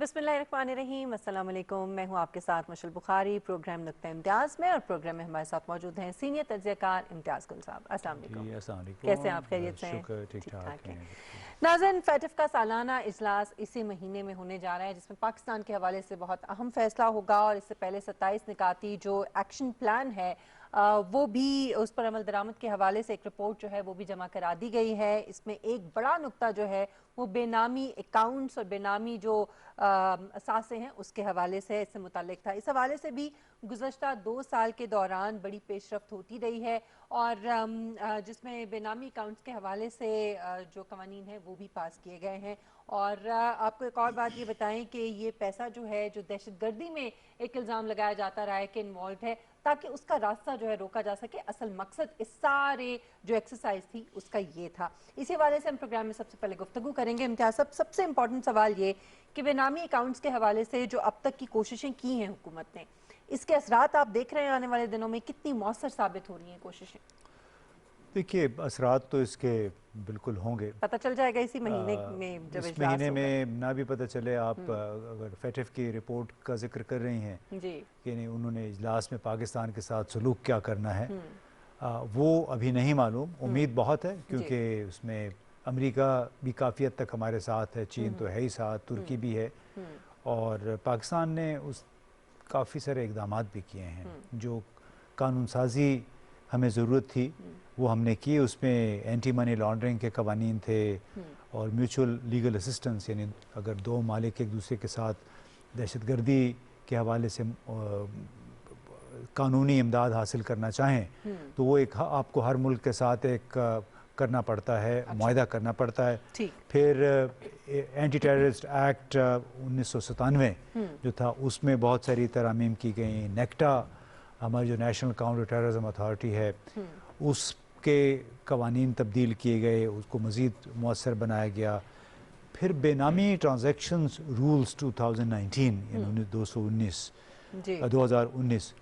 बिस्मिल्लाहिर्रहमानिर्रहीम, अस्सलाम वालेकुम। मैं हूं आपके साथ मशल बुखारी, प्रोग्राम नुक्ता इम्तियाज़ में, और प्रोग्राम में हमारे साथ मौजूद हैं सीनियर तजज़ियाकार इम्तियाज़ गुल साहब। अस्सलाम वालेकुम। जी अस्सलाम कैसे हैं वालेकुम। आप? खैरियत से हैं? शुक्र ठीक ठीक ठाक ठाक है। हैं। नाज़रीन, फैटफ का सालाना इजलास इसी महीने में होने जा रहा है, जिसमें पाकिस्तान के हवाले से बहुत अहम फैसला होगा। और इससे पहले 27 निकाती जो एक्शन प्लान है वो भी उस पर अमल दरामद के हवाले से एक रिपोर्ट जो है वो भी जमा करा दी गई है। इसमें एक बड़ा नुक्ता जो है वो बेनामी अकाउंट्स और बेनामी जो असासे हैं उसके हवाले से इससे मुताल्लिक था। इस हवाले से भी गुज़श्ता 2 साल के दौरान बड़ी पेशरफ्त होती रही है, और जिसमें बेनामी अकाउंट्स के हवाले से जो कवानीन है वो भी पास किए गए हैं। और आपको एक और बात ये बताएं कि ये पैसा जो है, जो दहशतगर्दी में एक इल्ज़ाम लगाया जाता रहा है कि इन्वॉल्व है, ताकि उसका रास्ता जो है रोका जा सके। असल मकसद इस सारे जो एक्सरसाइज थी उसका ये था। इसी हवाले से हम प्रोग्राम में सबसे पहले गुफ्तगू करेंगे। इम्तियाज़ साहब, सबसे इंपॉर्टेंट सवाल ये कि बेनामी अकाउंट्स के हवाले से जो अब तक की कोशिशें की हैं हुकूमत ने, इसके असरात आप देख रहे हैं आने वाले दिनों में कितनी मौसर साबित हो रही हैं कोशिशें? देखिए, असरात तो इसके बिल्कुल होंगे। पता चल जाएगा इसी महीने में जब इस इजलास महीने होगा। में ना भी पता चले। आप अगर फैटफ की रिपोर्ट का जिक्र कर रही हैं जी। कि नहीं, उन्होंने इजलास में पाकिस्तान के साथ सलूक क्या करना है, वो अभी नहीं मालूम। उम्मीद बहुत है, जी। क्योंकि उसमें अमेरिका भी काफ़ी हद तक हमारे साथ है, चीन तो है ही साथ, तुर्की भी है, और पाकिस्तान ने उस काफ़ी सारे इकदाम भी किए हैं। जो कानून साजी हमें ज़रूरत थी वो हमने की। उसमें एंटी मनी लॉन्ड्रिंग के कवानीन थे, और म्यूचुअल लीगल असिस्टेंस, यानी अगर दो मालिक एक दूसरे के साथ दहशतगर्दी के हवाले से कानूनी इमदाद हासिल करना चाहें तो वो एक आपको हर मुल्क के साथ एक करना पड़ता है, अच्छा। मुआहदा करना पड़ता है। ठीक। फिर एंटी टेररिस्ट एक्ट 1997 जो था, उसमें बहुत सारी तरामीम की गई। नेक्टा, हमारी जो नेशनल काउंटर टेररिज्म अथॉरिटी है, उसके कवानीन तब्दील किए गए, उसको मज़ीद मौसर बनाया गया। फिर बेनामी ट्रांजैक्शंस रूल्स 2019 यानी 2019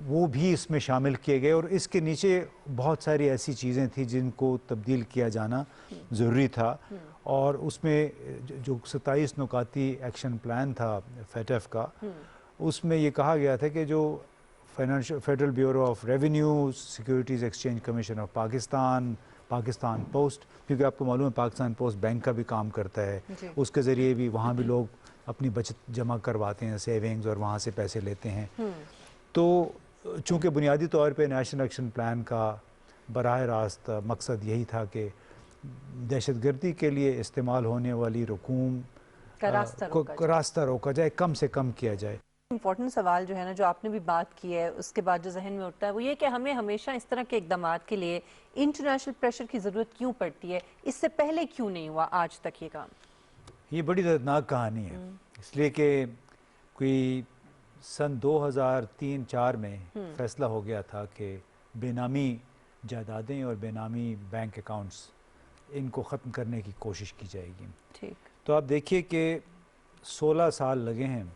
वो भी इसमें शामिल किए गए, और इसके नीचे बहुत सारी ऐसी चीज़ें थी जिनको तब्दील किया जाना ज़रूरी था। और उसमें जो 27 नुकाती एक्शन प्लान था फैटफ का, उसमें ये कहा गया था कि जो federal bureau of revenue, securities exchange commission of Pakistan, Pakistan post, क्योंकि आपको मालूम है पाकिस्तान पोस्ट बैंक का भी काम करता है, उसके ज़रिए भी वहाँ भी लोग अपनी बचत जमा करवाते हैं, सेविंग्स, और वहाँ से पैसे लेते हैं। तो चूँकि बुनियादी तौर पे नेशनल एक्शन प्लान का बराह रास्त मकसद यही था कि दहशतगर्दी के लिए इस्तेमाल होने वाली रकूम का रास्ता रोका जाए, कम से कम किया जाए। इम्पोर्टेंट सवाल जो है ना, जो आपने भी बात की है, उसके बाद जो जहन में उठता है वो ये कि हमें हमेशा इस तरह के इकदाम के लिए इंटरनेशनल प्रेशर की ज़रूरत क्यों पड़ती है? इससे पहले क्यों नहीं हुआ आज तक ये काम? ये बड़ी दर्दनाक कहानी है, इसलिए कि कोई सन 2003-04 में फैसला हो गया था कि बेनामी जायदादें और बेनामी बैंक अकाउंट्स, इनको ख़त्म करने की कोशिश की जाएगी। ठीक। तो आप देखिए कि 16 साल लगे हैं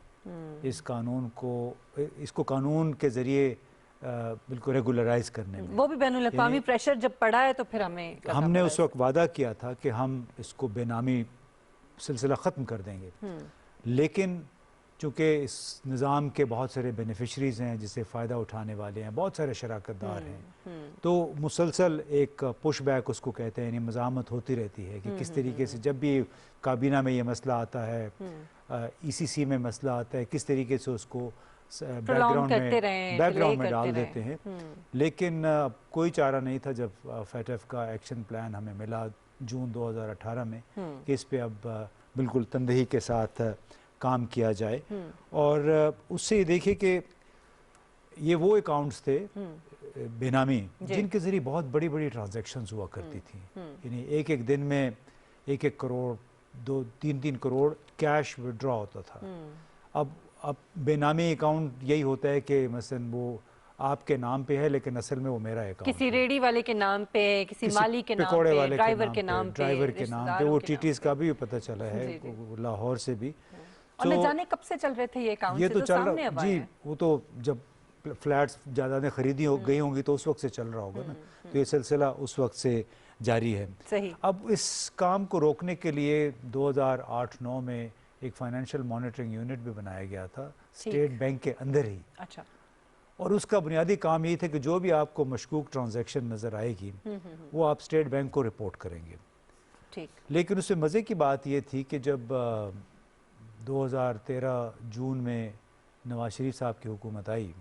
इस कानून को, इसको कानून के ज़रिए बिल्कुल रेगुलराइज करने में। वो भी बैनुल अक़वामी प्रेशर जब पड़ा है तो फिर हमने उस वक्त वादा किया था कि हम इसको बेनामी सिलसिला ख़त्म कर देंगे, लेकिन चूँकि इस निज़ाम के बहुत सारे बेनिफिशरीज़ हैं जिससे फ़ायदा उठाने वाले हैं, बहुत सारे शराकतदार हैं, तो मुसलसल एक पुश बैक उसको कहते हैं, यानी मज़ामत होती रहती है कि किस तरीके से जब भी काबीना में ये मसला आता है, ECC में मसला आता है, किस तरीके से उसको बैकग्राउंड में डाल देते हैं। लेकिन कोई चारा नहीं था जब फैटफ का एक्शन प्लान हमें मिला जून 2018 में कि इस पे अब बिल्कुल तंदही के साथ काम किया जाए। और उससे देखिए कि ये वो अकाउंट्स थे बेनामी जिनके ज़रिए बहुत बड़ी बड़ी ट्रांजैक्शंस हुआ करती थी, यानी एक एक दिन में 1-1 करोड़, 2-3-3 करोड़ कैश विड्रॉ होता था। अब बेनामी अकाउंट यही होता है कि मसलन वो आपके नाम पे है, लेकिन असल में वो मेरा अकाउंट, किसी रेडी वाले के नाम पे, किसी माली के नाम पे, ड्राइवर के नाम पे, वो टीटीज का भी पता चला है लाहौर से भी। और न जाने कब से चल रहे थे ये अकाउंट, ये तो चल रहा जी, वो तो जब फ्लैट्स ज़्यादा खरीदी हो गई होंगी तो उस वक्त से चल रहा होगा ना, तो ये सिलसिला उस वक्त से जारी है। सही। अब इस काम को रोकने के लिए 2008-9 में एक फाइनेंशियल मॉनिटरिंग यूनिट भी बनाया गया था ठीक। स्टेट बैंक के अंदर ही। अच्छा। और उसका बुनियादी काम यही था कि जो भी आपको मशकूक ट्रांजैक्शन नज़र आएगी वो आप स्टेट बैंक को रिपोर्ट करेंगे। ठीक। लेकिन उसमें मज़े की बात ये थी कि जब 2013 जून में नवाज शरीफ साहब की हुकूमत आई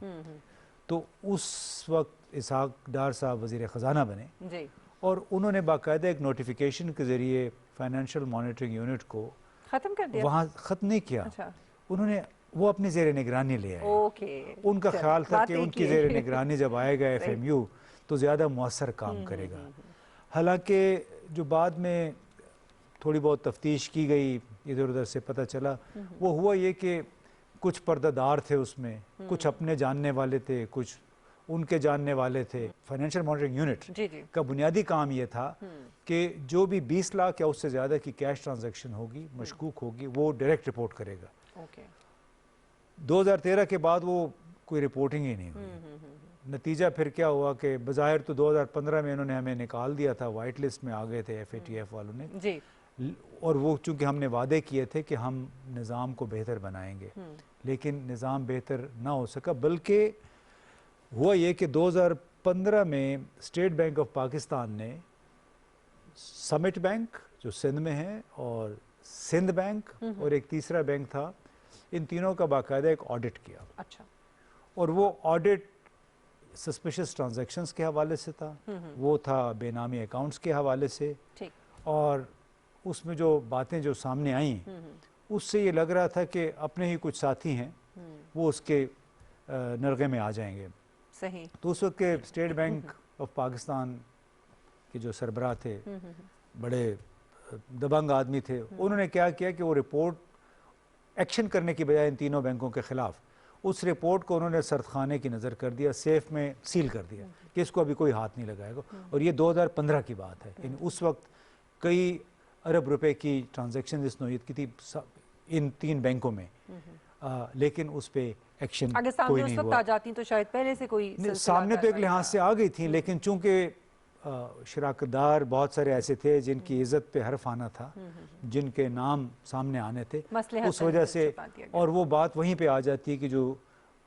तो उस वक्त इसहाक डार साहब वज़ीर ख़जाना बने जी। और उन्होंने बाकायदा एक नोटिफिकेशन के ज़रिए फाइनेंशियल मॉनिटरिंग यूनिट को खत्म कर दिया। वहाँ ख़त्म नहीं किया। अच्छा। उन्होंने वो अपनी ज़ेर निगरानी ले आए। ओके। उनका चलो, ख्याल था कि बातें उनकी किए। ज़ेर निगरानी जब आएगा सही। FMU तो ज़्यादा मौसर काम करेगा। हालांकि जो बाद में थोड़ी बहुत तफ्तीश की गई, इधर उधर से पता चला, वो हुआ ये कि कुछ पर्दादार थे उसमें, कुछ अपने जानने वाले थे, कुछ उनके जानने वाले थे। फाइनेंशियल मॉनिटरिंग यूनिट जी जी। का बुनियादी काम ये था कि जो भी 20 लाख या उससे ज़्यादा की कैश ट्रांजैक्शन होगी, मशकूक होगी, वो डायरेक्ट रिपोर्ट करेगा। ओके। 2013 के बाद वो कोई रिपोर्टिंग ही नहीं हुई। नतीजा फिर क्या हुआ कि बज़ाहिर तो 2015 में इन्होंने हमें निकाल दिया था, वाइट लिस्ट में आ गए थे FATF वालों ने जी। और वो चूँकि हमने वादे किए थे कि हम निज़ाम को बेहतर बनाएंगे, लेकिन निज़ाम बेहतर ना हो सका। बल्कि हुआ ये कि 2015 में स्टेट बैंक ऑफ पाकिस्तान ने समिट बैंक जो सिंध में है और सिंध बैंक और एक तीसरा बैंक था, इन तीनों का बाकायदा एक ऑडिट किया। अच्छा। और वो ऑडिट सस्पिशियस ट्रांजैक्शंस के हवाले से था, वो था बेनामी अकाउंट्स के हवाले से। ठीक। और उसमें जो बातें जो सामने आईं उससे ये लग रहा था कि अपने ही कुछ साथी हैं वो उसके नरगे में आ जाएंगे। सही। तो उस वक्त के स्टेट बैंक ऑफ पाकिस्तान के जो सरबराह थे, बड़े दबंग आदमी थे, उन्होंने क्या किया कि वो रिपोर्ट एक्शन करने की बजाय इन तीनों बैंकों के ख़िलाफ़ उस रिपोर्ट को उन्होंने सरदखाने की नज़र कर दिया, सेफ में सील कर दिया कि इसको अभी कोई हाथ नहीं लगाएगा। और ये 2015 की बात है। उस वक्त कई अरब रुपए की ट्रांजैक्शन इस नौयत की थी इन तीन बैंकों में, लेकिन उस पर एक्शन कोई नहीं हुआ। आ जाती तो शायद पहले से कोई सामने तो एक लिहाज से आ गई थी, लेकिन चूंकि शराकतदार बहुत सारे ऐसे थे जिनकी इज्जत पे हर्फ आना था, जिनके नाम सामने आने थे, उस वजह से, और वो बात वहीं पे आ जाती है कि जो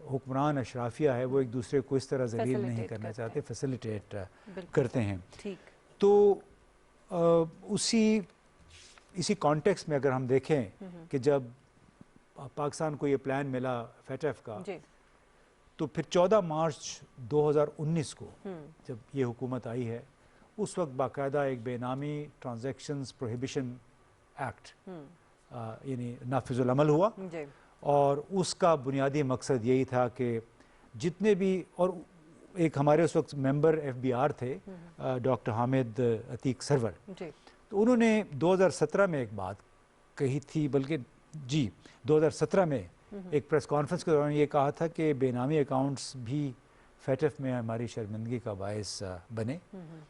हुक्मरान अशराफिया है वो एक दूसरे को इस तरह जलील नहीं करना चाहते, फैसिलिटेट करते हैं। तो इसी कॉन्टेक्स्ट में अगर हम देखें कि जब पाकिस्तान को ये प्लान मिला FATF का, तो फिर 14 मार्च 2019 को जब ये हुकूमत आई है, उस वक्त बाकायदा एक बेनामी ट्रांजैक्शंस प्रोहिबिशन एक्ट यानी नाफिजुल अमल हुआ। और उसका बुनियादी मकसद यही था कि जितने भी, और एक हमारे उस वक्त मेंबर FBR थे डॉक्टर हामिद अतीक सरवर, तो उन्होंने 2017 में एक बात कही थी, बल्कि 2017 में एक प्रेस कॉन्फ्रेंस के दौरान ये कहा था कि बेनामी अकाउंट्स भी FATF में हमारी शर्मिंदगी का बायस बने,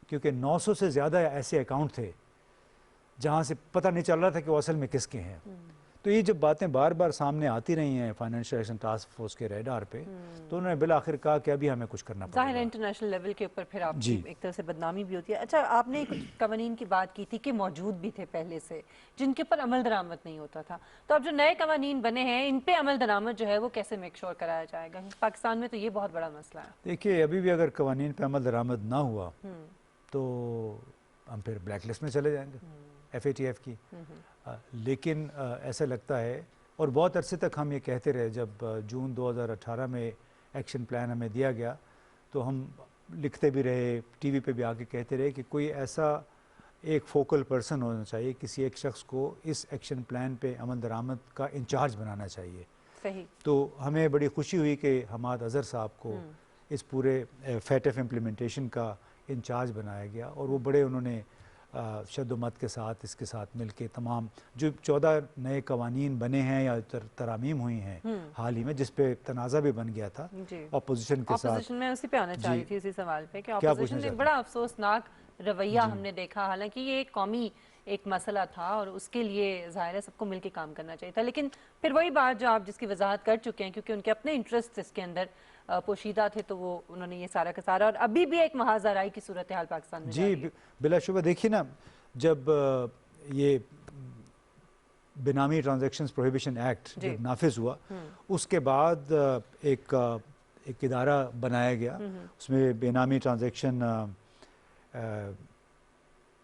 क्योंकि 900 से ज़्यादा ऐसे अकाउंट थे जहाँ से पता नहीं चल रहा था कि वो असल में किसके हैं। तो ये जब बातें बार बार सामने आती रही हैं फाइनेंशियल एक्शन टास्क फोर्स के रेडार पे, तो उन्होंने बिल आखिर कहा कि अभी हमें कुछ करना पड़ेगा। ज़ाहिर है इंटरनेशनल लेवल के ऊपर फिर आपकी एक तरह से बदनामी भी होती है। अच्छा, आपने कुछ कवानीन की बात की थी कि मौजूद भी थे पहले से जिनके ऊपर अमल दरामद नहीं होता था, तो अब जो नए कवानीन बने हैं इन पे अमल दरामद जो है वो कैसे मेक श्योर कराया जाएगा? पाकिस्तान में तो ये बहुत बड़ा मसला है। देखिए, अभी भी अगर कवानीन पे अमल दरामद ना हुआ तो हम फिर ब्लैक लिस्ट में चले जाएंगे FATF की। लेकिन ऐसा लगता है, और बहुत अरसे तक हम ये कहते रहे, जब जून 2018 में एक्शन प्लान हमें दिया गया तो हम लिखते भी रहे, TV पे भी आके कहते रहे कि कोई ऐसा एक फोकल पर्सन होना चाहिए, किसी एक शख्स को इस एक्शन प्लान पे अमल दरामद का इंचार्ज बनाना चाहिए। सही। तो हमें बड़ी खुशी हुई कि हमाद अज़हर साहब को इस पूरे FATF इम्प्लीमेंटेशन का इंचार्ज बनाया गया, और वो बड़े उन्होंने शद्दुमत के साथ इसके साथ मिलके तमाम जो 14 नए कवानीन बने हैं या तरामीम हुई हैं हाल ही में, जिस पे तनाज़ा भी बन गया था अपोजिशन के साथ। अपोजिशन में उसी पे आना चाह रही थी, इसी सवाल पे कि अपोजिशन ने बड़ा अफसोसनाक रवैया हमने देखा। हालांकि ये एक कौमी एक मसला था और उसके लिए ज़ाहिर है सबको मिलकर काम करना चाहिए था, लेकिन फिर वही बात जो आप जिसकी वजाहत कर चुके हैं, क्योंकि उनके अपने इंटरेस्ट इसके अंदर पोशीदा थे, तो वो उन्होंने ये सारा का सारा, और अभी भी एक महाजराई की सूरत हाल पाकिस्तान में जी बिलाशुबा। देखिए ना, जब ये बेनामी ट्रांजैक्शंस प्रोहिबिशन एक्ट जब नाफिज हुआ, उसके बाद एक इदारा बनाया गया, उसमें बेनामी ट्रांजैक्शन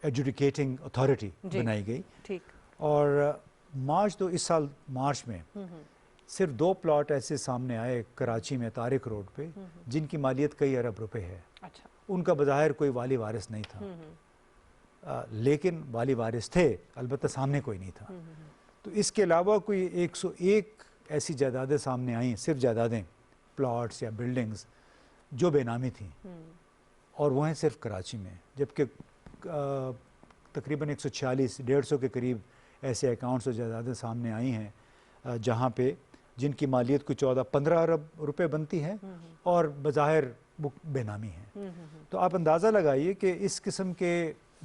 एजुडिकेटिंग अथॉरिटी बनाई गई। ठीक। और मार्च तो इस साल मार्च में सिर्फ 2 प्लॉट ऐसे सामने आए कराची में तारिक रोड पे जिनकी मालियत कई अरब रुपए है। अच्छा। उनका बज़ाहिर कोई वाली वारिस नहीं था, लेकिन वाली वारिस थे, अलबत्ता सामने कोई नहीं था। तो इसके अलावा कोई 101 ऐसी जायदादें सामने आई, सिर्फ जायदादें, प्लॉट्स या बिल्डिंग्स जो बेनामी थी, और वो हैं सिर्फ कराची में। जबकि तकरीबन 146-150 के करीब ऐसे अकाउंट्स और जायदादें सामने आई हैं जहाँ पे जिनकी मालियत कोई 14-15 अरब रुपए बनती है और बज़ाहिर वो बेनामी हैं। तो आप अंदाज़ा लगाइए कि इस किस्म के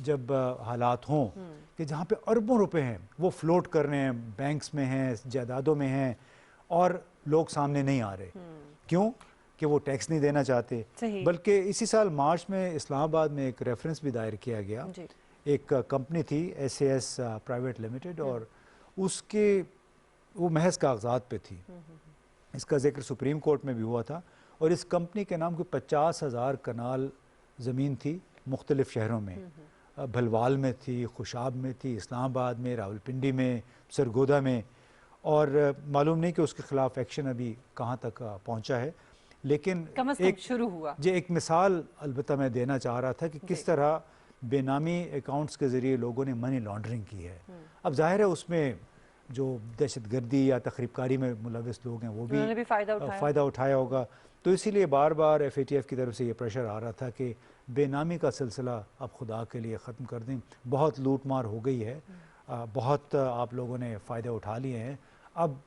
जब हालात हों कि जहाँ पे अरबों रुपए हैं वो फ्लोट कर रहे हैं, बैंक्स में हैं, जायदादों में हैं, और लोग सामने नहीं आ रहे। क्यों? कि वो टैक्स नहीं देना चाहते। बल्कि इसी साल मार्च में इस्लामाबाद में एक रेफरेंस भी दायर किया गया। एक कंपनी थी SAS प्राइवेट लिमिटेड, और उसके वो महज कागजात पे थी। इसका जिक्र सुप्रीम कोर्ट में भी हुआ था, और इस कंपनी के नाम को 50,000 कनाल ज़मीन थी मुख्तलिफ़ शहरों में, भलवाल में थी, खुशाब में थी, इस्लामाबाद में, रावलपिंडी में, सरगोदा में, और मालूम नहीं कि उसके ख़िलाफ़ एक्शन अभी कहाँ तक पहुँचा है। लेकिन एक शुरू हुआ जो एक मिसाल अलबत्ता मैं देना चाह रहा था कि किस तरह बेनामी अकाउंट्स के ज़रिए लोगों ने मनी लॉन्ड्रिंग की है। अब जाहिर है उसमें जो दहशतगर्दी या तखरीबकारी में मुलविस लोग हैं वो भी फ़ायदा उठाया होगा। तो इसीलिए बार बार FATF की तरफ से ये प्रेशर आ रहा था कि बेनामी का सिलसिला अब खुदा के लिए ख़त्म कर दें। बहुत लूट मार हो गई है, बहुत आप लोगों ने फ़ायदे उठा लिए हैं, अब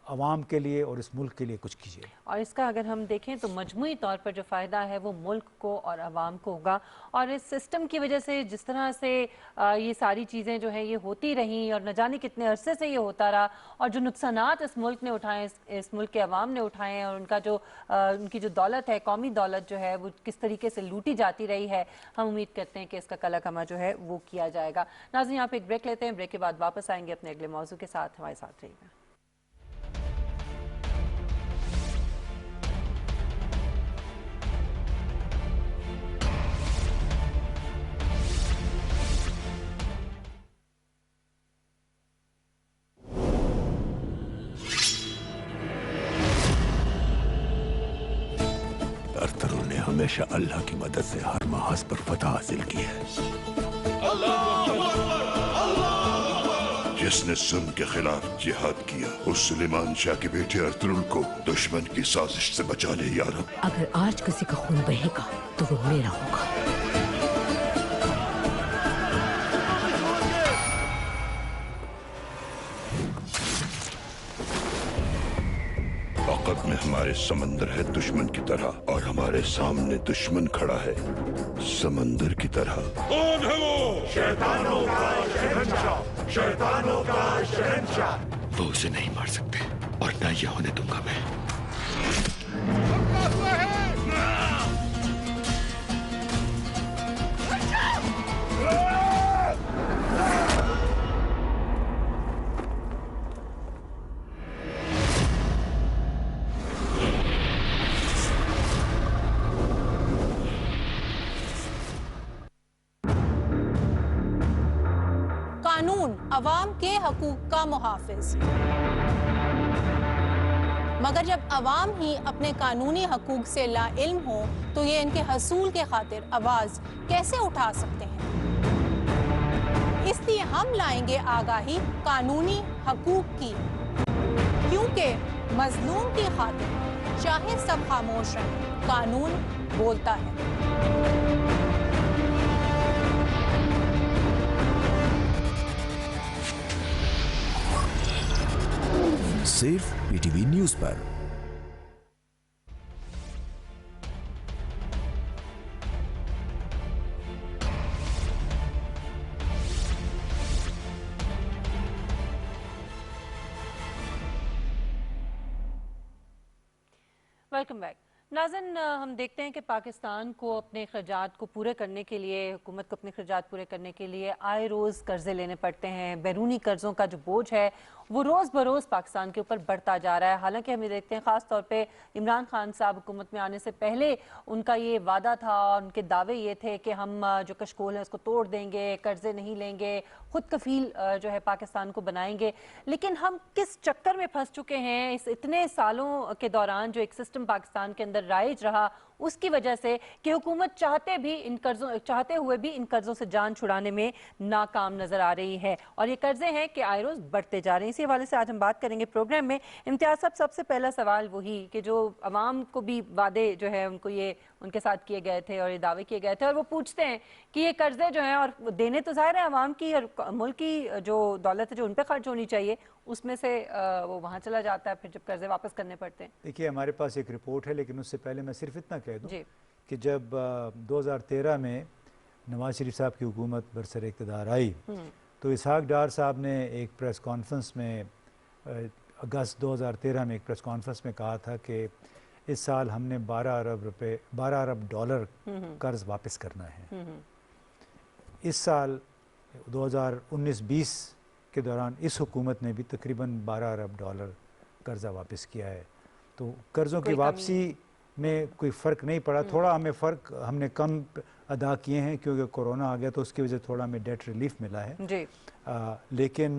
आवाम के लिए और इस मुल्क के लिए कुछ कीजिए। और इसका अगर हम देखें तो मजमूई तौर पर जो फ़ायदा है वो मुल्क को और आवाम को होगा। और इस सिस्टम की वजह से जिस तरह से ये सारी चीज़ें जो हैं ये होती रहीं और न जाने कितने अरसे से ये होता रहा, और जो नुकसानात इस मुल्क ने उठाए, इस मुल्क के अवाम ने उठाए हैं, और उनका जो उनकी जो दौलत है, कौमी दौलत जो है वो किस तरीके से लूटी जाती रही है, हम उम्मीद करते हैं कि इसका कला कमा जो है वो किया जाएगा। नाज़रीन, यहाँ पे एक ब्रेक लेते हैं, ब्रेक के बाद वापस आएंगे अपने अगले मौजू के साथ। हमारे साथ रहिएगा। हमेशा अल्लाह की मदद से हर महाज पर फतह हासिल की है। जिसने जुल्म के खिलाफ जिहाद किया, उस सुलेमान शाह के बेटे अर्तुगरुल को दुश्मन की साजिश से बचा ले या रब। अगर आज किसी का खून बहेगा तो वो मेरा होगा। औक़त में हमारे समंदर है दुश्मन की तरह, और हमारे सामने दुश्मन खड़ा है समंदर की तरह। कौन है वो? शैतानों का शहंशाह, शैतानों का शहंशाह। वो उसे नहीं मार सकते, और न ये होने दूंगा मैं। अवाम के हकूक का मुहाफिज। मगर जब अवाम ही अपने कानूनी हकूक से लाइल्म हो तो ये इनके हसूल के खातिर आवाज कैसे उठा सकते हैं? इसलिए हम लाएंगे आगाही कानूनी हकूक की, क्योंकि मजलूम की खातिर चाहे सब खामोश रहें, कानून बोलता है। सिर्फ PTV न्यूज़ पर। Welcome back. नाज़िन, हम देखते हैं कि पाकिस्तान को अपने अखराजात को पूरे करने के लिए, हुकूमत को अपने अखराजात पूरे करने के लिए आए रोज़ कर्जे लेने पड़ते हैं। बैरूनी कर्ज़ों का जो बोझ है वो रोज़ बरोज़ पाकिस्तान के ऊपर बढ़ता जा रहा है। हालांकि हम ये देखते हैं ख़ास तौर पे इमरान खान साहब हुकूमत में आने से पहले उनका ये वादा था, उनके दावे ये थे कि हम जो कशकोल है उसको तोड़ देंगे, कर्जे नहीं लेंगे, खुद कफील जो है पाकिस्तान को बनाएंगे। लेकिन हम किस चक्कर में फंस चुके हैं इस इतने सालों के दौरान, जो एक सिस्टम पाकिस्तान के अंदर राइज रहा, उसकी वजह से कि हुकूमत चाहते हुए भी इन कर्जों से जान छुड़ाने में नाकाम नजर आ रही है। और ये कर्जे हैं कि आए रोज बढ़ते जा रहे हैं। इसी हवाले से आज हम बात करेंगे प्रोग्राम में। इम्तियाज साहब, सबसे पहला सवाल वही कि जो अवाम को भी वादे जो है उनको ये उनके साथ किए गए थे और ये दावे किए गए थे, और वो पूछते हैं कि ये कर्जे जो हैं, और देने तो जाहिर है अवाम की और मुल्क की जो दौलत है जो उन पर खर्च होनी चाहिए, उसमें से वो वहाँ चला जाता है फिर जब कर्जे वापस करने पड़ते हैं। देखिए, हमारे पास एक रिपोर्ट है, लेकिन उससे पहले मैं सिर्फ इतना कह दूं जी। कि जब 2013 में नवाज शरीफ साहब की हुकूमत बरसर इक़्तिदार आई तो इसहाक डार साहब ने एक प्रेस कॉन्फ्रेंस में अगस्त 2013 में एक प्रेस कॉन्फ्रेंस में कहा था कि इस साल हमने 12 अरब डॉलर कर्ज वापस करना है। इस साल 2019-20 के दौरान इस हुकूमत ने भी तकरीबन 12 अरब डॉलर कर्जा वापस किया है। तो कर्ज़ों की वापसी में कोई फ़र्क नहीं पड़ा। थोड़ा हमें फ़र्क हमने कम अदा किए हैं क्योंकि कोरोना आ गया तो उसकी वजह से थोड़ा हमें डेट रिलीफ मिला है जी। लेकिन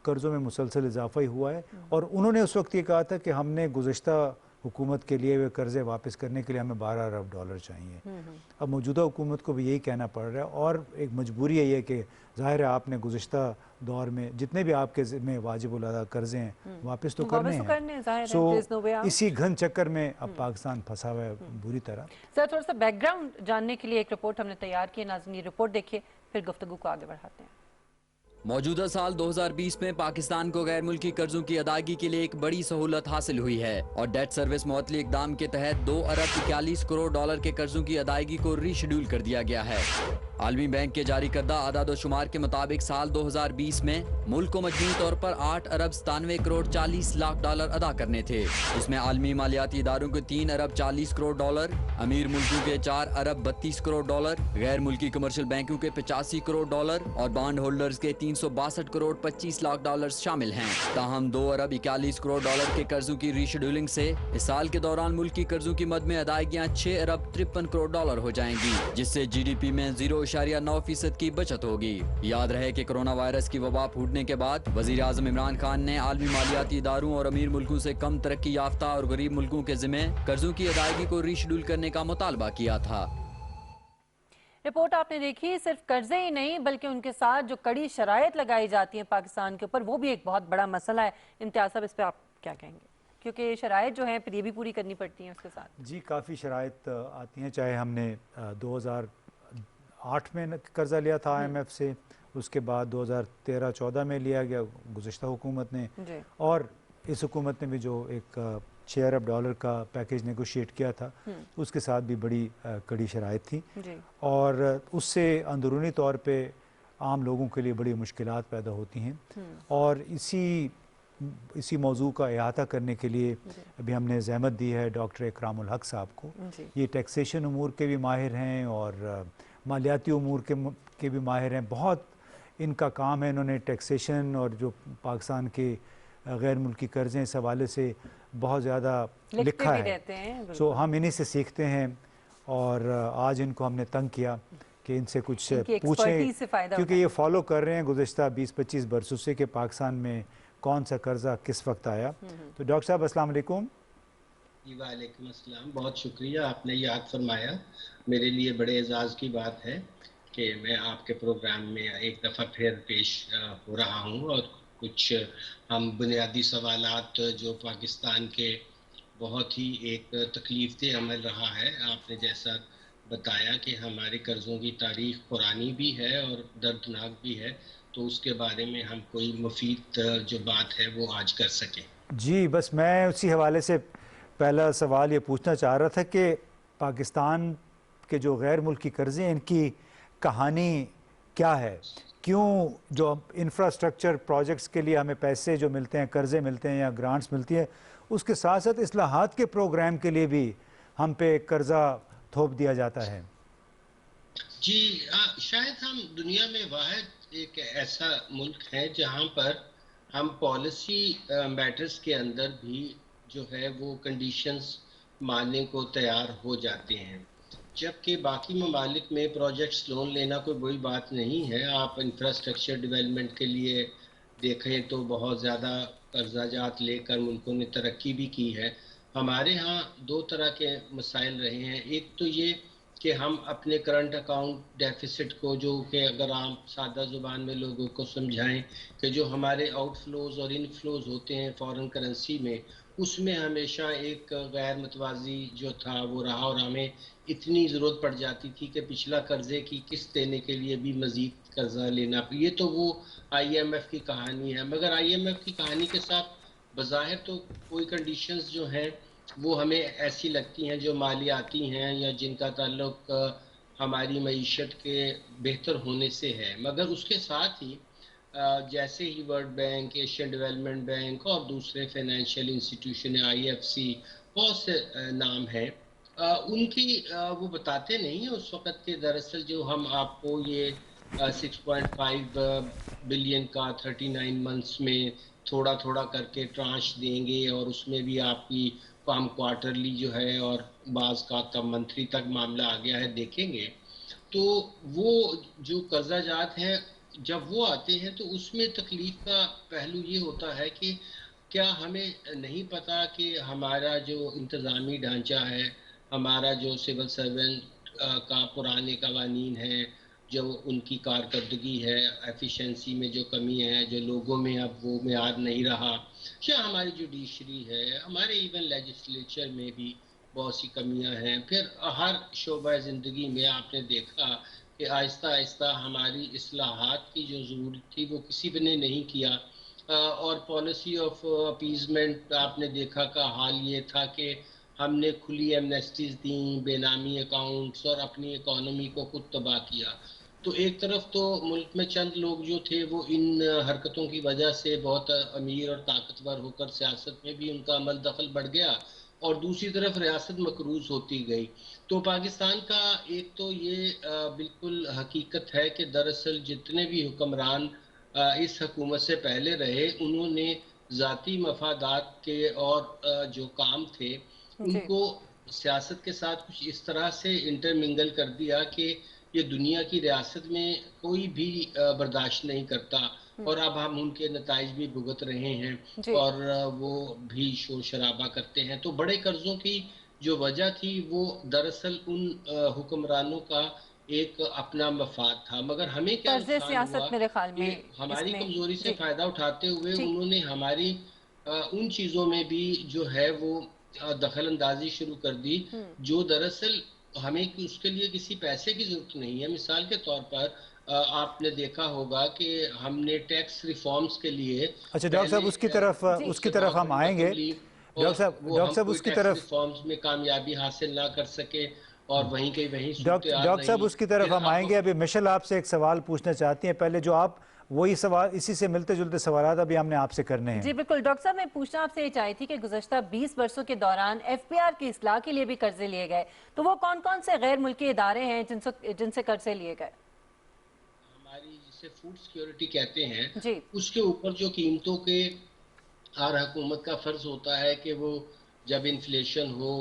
कर्ज़ों में मुसलसल इजाफा ही हुआ है। और उन्होंने उस वक्त ये कहा था कि हमने गुज़श्ता हुकूमत के लिए वे कर्ज़े वापस करने के लिए हमें 12 अरब डॉलर चाहिए। अब मौजूदा हुकूमत को भी यही कहना पड़ रहा है, और एक मजबूरी है ये कि ज़ाहिर है आपने गुज़श्ता दौर में जितने भी आपके ज़िम्मे वाजिब अदा कर्ज़े हैं वापस तो करने हैं। सो इसी घन चक्कर में अब पाकिस्तान फंसा हुआ है बुरी तरह। सर, थोड़ा सा बैकग्राउंड जानने के लिए एक रिपोर्ट हमने तैयार की है। नाज़रीन, ये रिपोर्ट देखिए, फिर गुफ्तगू को आगे बढ़ाते हैं। मौजूदा साल 2020 में पाकिस्तान को गैर मुल्की कर्जों की अदायगी के लिए एक बड़ी सहूलत हासिल हुई है और डेट सर्विस मुअत्तली इक़दाम के तहत 2 अरब 41 करोड़ डॉलर के कर्जों की अदायगी को रीशेड्यूल कर दिया गया है। आलमी बैंक के जारी करदा आदाद शुमार के मुताबिक साल 2020 में मुल्क को मजमूई तौर पर 8 अरब 97 करोड़ 40 लाख डॉलर अदा करने थे। इसमें आलमी मालियाती इदारों के 3 अरब 40 करोड़ डॉलर, अमीर मुल्कों के 4 अरब 32 करोड़ डॉलर, गैर मुल्की कमर्शियल बैंकों के 85 करोड़ डॉलर और बॉन्ड होल्डर्स के 362 करोड़ 25 लाख डॉलर शामिल हैं। ताहम 2 अरब 41 करोड़ डॉलर के कर्जों की रीशेड्यूलिंग से इस साल के दौरान मुल्क की कर्जों की मद में अदायगियाँ 6 अरब 53 करोड़ डॉलर हो जाएंगी, जिससे GDP में 0.9% की बचत होगी। याद रहे कि कोरोना वायरस की वबा फूटने के बाद वजीर आजम इमरान खान ने आलमी मालियाती इदारों और अमीर मुल्कों से कम तरक्की याफ्ता और गरीब मुल्कों के जिम्मे कर्जों की अदायगी को रीशेड्यूल करने का मुतालबा किया था। रिपोर्ट आपने देखी, सिर्फ कर्जे ही नहीं बल्कि उनके साथ जो कड़ी शराइत लगाई जाती है पाकिस्तान के ऊपर, वो भी एक बहुत बड़ा मसला है। इम्तियाज साहब, इस पर आप क्या कहेंगे? क्योंकि शराइत जो है फिर ये भी पूरी करनी पड़ती है उसके साथ। जी, काफ़ी शराइत आती हैं। चाहे हमने 2008 में कर्जा लिया था IMF से, उसके बाद 2013-14 में लिया गया गुज़श्ता हुकूमत ने, और इस हुकूमत ने भी जो एक 6 अरब डॉलर का पैकेज नेगोशिएट किया था उसके साथ भी बड़ी कड़ी शराइत थी और उससे अंदरूनी तौर पे आम लोगों के लिए बड़ी मुश्किलात पैदा होती हैं। और इसी मौजू का अहाता करने के लिए अभी हमने ज़हमत दी है डॉक्टर इकरामुल हक साहब को। ये टैक्सेशन उमूर के भी माहिर हैं और मालियाती उमूर के भी माहिर हैं। बहुत इनका काम है, इन्होंने टैक्सेशन और जो पाकिस्तान के गैर मुल्की कर्ज़े इस हवाले से बहुत ज़्यादा लिखा है। सो हम इन्हीं से सीखते हैं और आज इनको हमने तंग किया कि इनसे कुछ पूछें, क्योंकि ये फॉलो कर रहे हैं गुज़श्ता 20-25 बरसों से कि पाकिस्तान में कौन सा कर्जा किस वक्त आया। तो डॉक्टर साहब अस्सलाम वालेकुम। वालेकुम अस्सलाम, बहुत शुक्रिया, आपने याद फरमाया। मेरे लिए बड़े एजाज़ की बात है कि मैं आपके प्रोग्राम में एक दफ़ा फिर पेश हो रहा हूँ और कुछ हम बुनियादी सवालात जो पाकिस्तान के बहुत ही एक तकलीफ़देह अमल रहा है, आपने जैसा बताया कि हमारे कर्ज़ों की तारीख़ पुरानी भी है और दर्दनाक भी है, तो उसके बारे में हम कोई मुफीद जो बात है वो आज कर सकें। जी, बस मैं उसी हवाले से पहला सवाल ये पूछना चाह रहा था कि पाकिस्तान के जो गैर मुल्की कर्ज़े हैं इनकी कहानी क्या है? क्यों जो इंफ्रास्ट्रक्चर प्रोजेक्ट्स के लिए हमें पैसे जो मिलते हैं, कर्ज़े मिलते हैं या ग्रांट्स मिलती हैं, उसके साथ साथ इस्लाहात के प्रोग्राम के लिए भी हम पे कर्जा थोप दिया जाता है। जी शायद हम दुनिया में वाहिद एक ऐसा मुल्क है जहां पर हम पॉलिसी मैटर्स के अंदर भी जो है वो कंडीशंस मानने को तैयार हो जाते हैं, जबकि बाकी ममालिक में प्रोजेक्ट्स लोन लेना कोई बड़ी बात नहीं है। आप इंफ्रास्ट्रक्चर डेवलपमेंट के लिए देखें तो बहुत ज़्यादा कर्जाजात लेकर मुल्कों ने तरक्की भी की है। हमारे यहाँ दो तरह के मसाइल रहे हैं। एक तो ये कि हम अपने करंट अकाउंट डेफिसिट को, जो कि अगर आप सादा ज़ुबान में लोगों को समझाएं कि जो हमारे आउटफ्लोज और इनफ्लोज होते हैं फॉरेन करेंसी में, उसमें हमेशा एक गैर मतवाजी जो था वो रहा और हमें इतनी ज़रूरत पड़ जाती थी कि पिछला कर्जे की किस्त देने के लिए भी मज़ीद कर्जा लेना। ये तो वो IMF की कहानी है, मगर IMF की कहानी के साथ बज़ाहिर तो कोई कंडीशंस जो हैं वो हमें ऐसी लगती हैं जो मालियाती हैं या जिनका ताल्लुक हमारी मईशत के बेहतर होने से है। मगर उसके साथ ही जैसे ही world bank, Asian development bank और दूसरे फाइनेंशियल इंस्टीट्यूशन IFC बहुत से नाम हैं, उनकी वो बताते नहीं हैं उस वक़्त के दरअसल जो हम आपको ये 6.5 बिलियन का 39 मंथ्स में थोड़ा थोड़ा करके ट्रांच देंगे और उसमें भी आपकी हम क्वार्टरली जो है और बाज़ का तब मंथली तक मामला आ गया है देखेंगे, तो वो जो कर्जाजात हैं जब वो आते हैं तो उसमें तकलीफ का पहलू ये होता है कि क्या हमें नहीं पता कि हमारा जो इंतज़ामी ढांचा है, हमारा जो सिविल सर्वेंट का पुराने कवानीन हैं, जो उनकी कारकर्दगी है, एफिशिएंसी में जो कमी है, जो लोगों में अब वो मेयार नहीं रहा, या हमारी जुडिशरी है, हमारे इवन लेजिस्लेचर में भी बहुत सी कमियां हैं। फिर हर शोबा ज़िंदगी में आपने देखा कि आहिस्ता आहिस्ता हमारी इस्लाहात की जो ज़रूरत थी वो किसी ने नहीं किया, और पॉलिसी ऑफ अपीजमेंट आपने देखा का हाल ये था कि हमने खुली एमनेस्टीज दी, बेनामी अकाउंट्स और अपनी इकोनॉमी को खुद तबाह किया। तो एक तरफ तो मुल्क में चंद लोग जो थे वो इन हरकतों की वजह से बहुत अमीर और ताकतवर होकर सियासत में भी उनका अमल दखल बढ़ गया, और दूसरी तरफ रियासत मकरूज होती गई। तो पाकिस्तान का एक तो ये बिल्कुल हकीकत है कि दरअसल जितने भी हुक्मरान इस हुकूमत से पहले रहे, उन्होंने ज़ाती मफादात के और जो काम थे उनको सियासत के साथ कुछ इस तरह से इंटरमिंगल कर दिया कि ये दुनिया की रियासत में कोई भी बर्दाश्त नहीं करता, और अब हम उनके नताइज भी भुगत रहे हैं और वो भी शोर शराबा करते हैं। तो बड़े कर्जों की जो वजह थी वो दरअसल उन हुक्मरानों का एक अपना मफाद था, मगर हमें क्या नुकसान हुआ मेरे ख्याल में हमारी कमजोरी से फायदा उठाते हुए उन्होंने हमारी उन चीज़ों में भी जो है वो दखल अंदाजी शुरू कर दी जो दरअसल हमें उसके लिए किसी पैसे की जरूरत नहीं है। मिसाल के तौर पर आपने देखा होगा कि हमने टैक्स रिफॉर्म्स के लिए, अच्छा डॉक्टर साहब उसकी तरफ हम आएंगे। डॉक्टर साहब उसकी तरफ रिफॉर्म्स में कामयाबी हासिल ना कर सके और वहीं के वहीं डॉक्टर साहब उसकी तरफ हम आएंगे। अभी मिशेल आपसे एक सवाल पूछना चाहती हैं, पहले जो आप वही सवाल इसी से मिलते जुलते सवाल अभी हमने आपसे करने हैं। जी बिल्कुल डॉक्टर साहब, मैं पूछना आपसे ये चाही थी कि गुज़श्ता 20 वर्षों के दौरान FPR की इस्लाह के लिए भी कर्जे लिए गए, तो वो कौन कौन से गैर मुल्की इदारे हैं जिनसे कर्जे लिए गए? हमारी जिसे फूड सिक्योरिटी कहते हैं जी, उसके ऊपर जो कीमतों के हर हुकूमत का फर्ज होता है कि वो जब इन्फ्लेशन हो